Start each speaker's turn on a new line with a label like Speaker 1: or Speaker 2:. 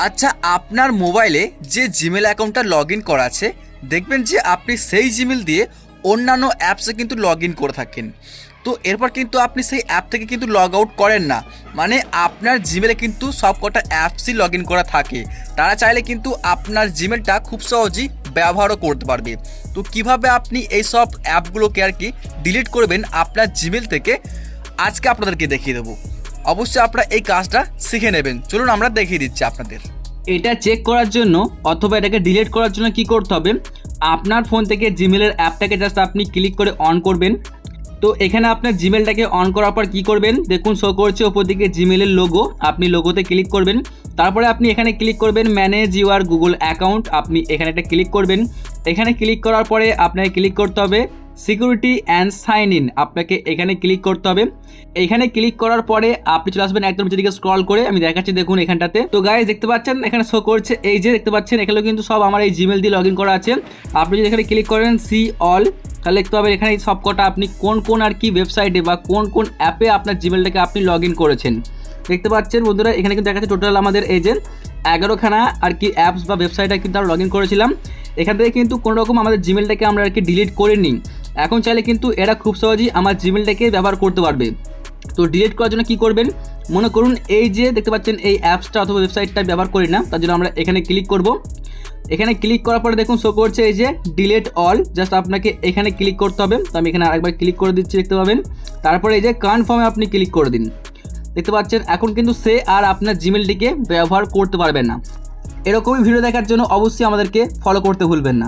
Speaker 1: আচ্ছা, আপনার মোবাইলে যে জিমেল অ্যাকাউন্টটা লগ ইন করা আছে, দেখবেন যে আপনি সেই জিমেল দিয়ে অন্যান্য অ্যাপসে কিন্তু লগ ইন করে থাকেন। তো এরপর কিন্তু আপনি সেই অ্যাপ থেকে কিন্তু লগ আউট করেন না, মানে আপনার জিমেলে কিন্তু সব কটা অ্যাপসই লগ ইন করা থাকে। তারা চাইলে কিন্তু আপনার জিমেলটা খুব সহজেই ব্যবহারও করতে পারবে। তো কিভাবে আপনি এই সব অ্যাপগুলোকে আর কি ডিলিট করবেন আপনার জিমেল থেকে, আজকে আপনাদেরকে দেখিয়ে দেবো। অবশ্যই আপনারা এই কাজটা শিখে নেবেন। চলুন আমরা দেখিয়ে দিচ্ছি আপনাদের।
Speaker 2: এটা চেক করার জন্য অথবা এটাকে ডিলিট করার জন্য কি করতে হবে, আপনার ফোন থেকে জিমেলের অ্যাপটাকে জাস্ট আপনি ক্লিক করে অন করবেন। তো এখানে আপনার জিমেলটাকে অন করার পর কী করবেন, দেখুন শো করছে ওপর দিকে জিমেলের লোগো, আপনি লোগোতে ক্লিক করবেন। তারপরে আপনি এখানে ক্লিক করবেন ম্যানেজ ইউর গুগল অ্যাকাউন্ট, আপনি এখানে একটা ক্লিক করবেন। এখানে ক্লিক করার পরে আপনাকে ক্লিক করতে হবে সিকিউরিটি অ্যান্ড সাইন ইন, আপনাকে এখানে ক্লিক করতে হবে। এখানে ক্লিক করার পরে আপনি চলে আসবেন একদম যেদিকে স্ক্রল করে, আমি দেখাচ্ছি দেখুন এখানটাতে। তো গাইস দেখতে পাচ্ছেন এখানে শো করছে, এই যে দেখতে পাচ্ছেন এখানে কিন্তু সব আমার এই জিমেল দিয়ে লগ ইন করা আছে। আপনি যদি এখানে ক্লিক করেন সি অল, তাহলে দেখতে পাবেন এখানে সব কটা আপনি কোন কোন আর কি ওয়েবসাইটে বা কোন কোন অ্যাপে আপনার জিমেলটাকে আপনি লগ ইন করেছেন। দেখতে পাচ্ছেন বন্ধুরা এখানে কিন্তু দেখাচ্ছে টোটাল আমাদের এই যে 11খানা আর কি অ্যাপস বা ওয়েবসাইটে কিন্তু আমরা লগ ইন করেছিলাম। এখান থেকে কিন্তু কোনো রকম আমাদের জিমেলটাকে আমরা আর কি ডিলিট করে নিই। এখন চাইলে কিন্তু এরা খুব সহজেই আমার জিমেলটাকে ব্যবহার করতে পারবে। তো ডিলিট করার জন্য কী করবেন, মনে করুন এই যে দেখতে পাচ্ছেন এই অ্যাপসটা অথবা ওয়েবসাইটটা ব্যবহার করি না, তার জন্য আমরা এখানে ক্লিক করব। এখানে ক্লিক করার পরে দেখুন শো করছে এই যে ডিলিট অল, জাস্ট আপনাকে এখানে ক্লিক করতে হবে। তো আমি এখানে আরেকবার ক্লিক করে দিচ্ছি, দেখতে পাবেন। তারপরে এই যে কনফার্মে আপনি ক্লিক করে দিন। দেখতে পাচ্ছেন এখন কিন্তু সে আর আপনার জিমেলটিকে ব্যবহার করতে পারবেন না। এরকমই ভিডিও দেখার জন্য অবশ্যই আমাদেরকে ফলো করতে ভুলবেন না।